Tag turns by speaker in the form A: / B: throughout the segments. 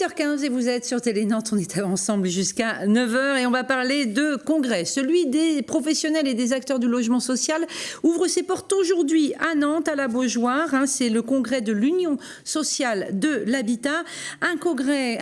A: 8h15 et vous êtes sur Télé Nantes, on est ensemble jusqu'à 9h et on va parler de congrès. Celui des professionnels et des acteurs du logement social ouvre ses portes aujourd'hui à Nantes, à la Beaujoire. C'est le congrès de l'Union sociale de l'habitat. Un congrès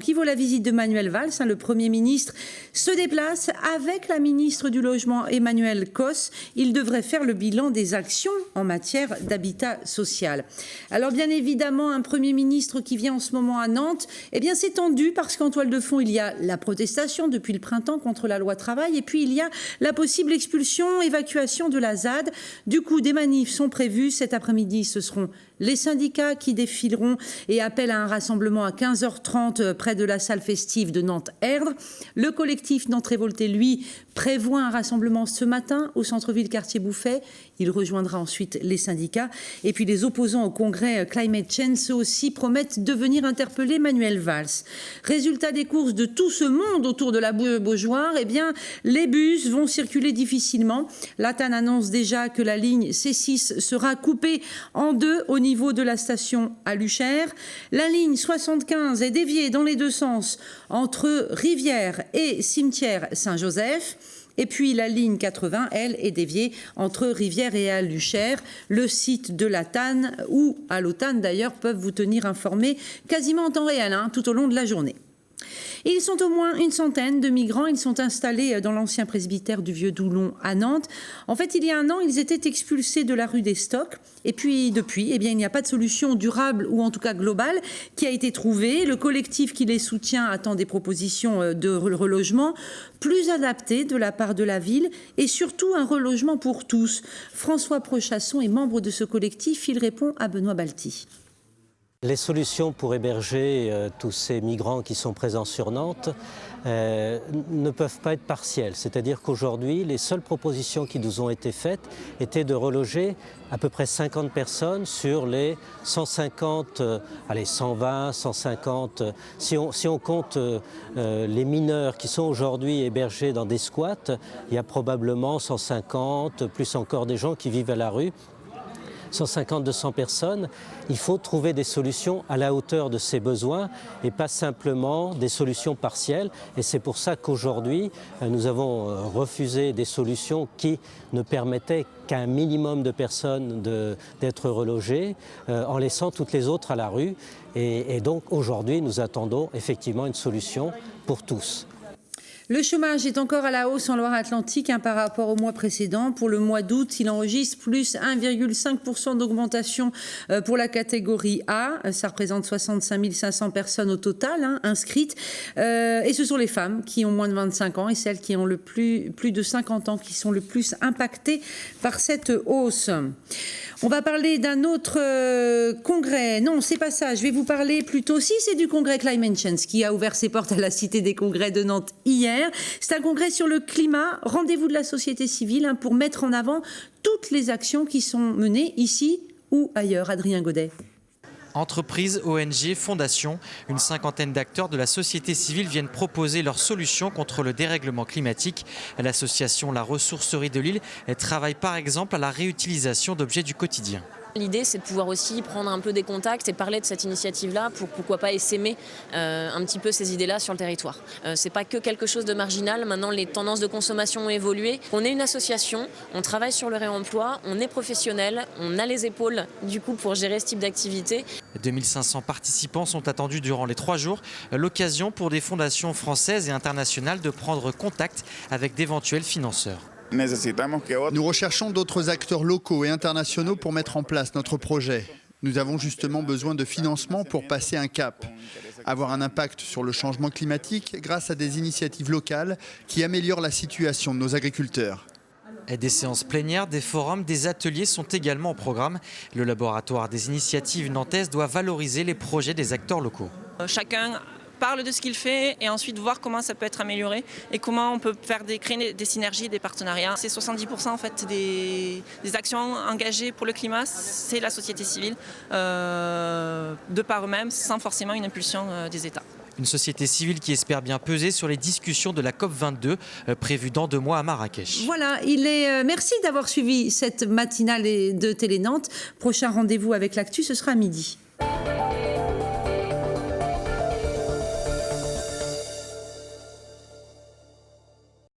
A: qui vaut la visite de Manuel Valls. Le Premier ministre se déplace avec la ministre du Logement, Emmanuelle Causse. Il devrait faire le bilan des actions en matière d'habitat social. Alors bien évidemment, un Premier ministre qui vient en ce moment à Nantes, eh bien c'est tendu parce qu'en toile de fond, il y a la protestation depuis le printemps contre la loi travail et puis il y a la possible expulsion, évacuation de la ZAD. Du coup, des manifs sont prévus. Cet après-midi, ce seront les syndicats qui défileront et appellent à un rassemblement à 15h30 près de la salle festive de Nantes-Erdre. Le collectif Nantes Révolté, lui, prévoit un rassemblement ce matin au centre-ville quartier Bouffay. Il rejoindra ensuite les syndicats. Et puis les opposants au congrès Climate Change, eux aussi, promettent de venir interpeller Manuel Valls. Résultat des courses de tout ce monde autour de la Beaujoire, eh bien, les bus vont circuler difficilement. La TAN annonce déjà que la ligne C6 sera coupée en deux au niveau de la station à Luchère. La ligne 75 est déviée dans les deux sens entre Rivière et Cimetière Saint-Joseph. Et puis la ligne 80, elle, est déviée entre Rivière et Aluchère. Le site de la TAN ou à l'OTAN d'ailleurs peuvent vous tenir informés quasiment en temps réel tout au long de la journée. Ils sont au moins une centaine de migrants. Ils sont installés dans l'ancien presbytère du Vieux-Doulon à Nantes. En fait, il y a un an, ils étaient expulsés de la rue des Stocks. Et puis, depuis, eh bien, il n'y a pas de solution durable ou en tout cas globale qui a été trouvée. Le collectif qui les soutient attend des propositions de relogement plus adaptées de la part de la ville et surtout un relogement pour tous. François Prochasson est membre de ce collectif. Il répond à Benoît Balti.
B: Les solutions pour héberger tous ces migrants qui sont présents sur Nantes ne peuvent pas être partielles. C'est-à-dire qu'aujourd'hui, les seules propositions qui nous ont été faites étaient de reloger à peu près 50 personnes sur les 150, 120, 150. Si on compte les mineurs qui sont aujourd'hui hébergés dans des squats, il y a probablement 150, plus encore des gens qui vivent à la rue. 150-200 personnes, il faut trouver des solutions à la hauteur de ces besoins et pas simplement des solutions partielles. Et c'est pour ça qu'aujourd'hui, nous avons refusé des solutions qui ne permettaient qu'à un minimum de personnes d'être relogées, en laissant toutes les autres à la rue. Et donc aujourd'hui, nous attendons effectivement une solution pour tous.
A: Le chômage est encore à la hausse en Loire-Atlantique par rapport au mois précédent. Pour le mois d'août, il enregistre plus 1,5% d'augmentation pour la catégorie A. Ça représente 65 500 personnes au total inscrites. Et ce sont les femmes qui ont moins de 25 ans et celles qui ont plus de 50 ans qui sont le plus impactées par cette hausse. On va parler d'un autre congrès. Non, c'est pas ça. Je vais vous parler plutôt, si c'est du congrès Climate Change qui a ouvert ses portes à la Cité des Congrès de Nantes hier. C'est un congrès sur le climat, rendez-vous de la société civile pour mettre en avant toutes les actions qui sont menées ici ou ailleurs. Adrien Godet.
C: Entreprises, ONG, fondations, une cinquantaine d'acteurs de la société civile viennent proposer leurs solutions contre le dérèglement climatique. L'association La Ressourcerie de Lille travaille par exemple à la réutilisation d'objets du quotidien.
D: L'idée, c'est de pouvoir aussi prendre un peu des contacts et parler de cette initiative-là pour pourquoi pas essaimer un petit peu ces idées-là sur le territoire. C'est pas que quelque chose de marginal. Maintenant, les tendances de consommation ont évolué. On est une association, on travaille sur le réemploi, on est professionnel, on a les épaules du coup pour gérer ce type d'activité.
C: 2500 participants sont attendus durant les 3 jours. L'occasion pour des fondations françaises et internationales de prendre contact avec d'éventuels financeurs.
E: Nous recherchons d'autres acteurs locaux et internationaux pour mettre en place notre projet. Nous avons justement besoin de financement pour passer un cap, avoir un impact sur le changement climatique grâce à des initiatives locales qui améliorent la situation de nos agriculteurs.
C: Et des séances plénières, des forums, des ateliers sont également au programme. Le laboratoire des initiatives nantaises doit valoriser les projets des acteurs locaux.
F: Chacun parle de ce qu'il fait et ensuite voir comment ça peut être amélioré et comment on peut créer des synergies, des partenariats. C'est 70% en fait des actions engagées pour le climat, c'est la société civile, de par eux-mêmes, sans forcément une impulsion des États.
C: Une société civile qui espère bien peser sur les discussions de la COP22 prévues dans 2 mois à Marrakech.
A: Voilà, merci d'avoir suivi cette matinale de Télé Nantes. Prochain rendez-vous avec l'actu, ce sera à midi.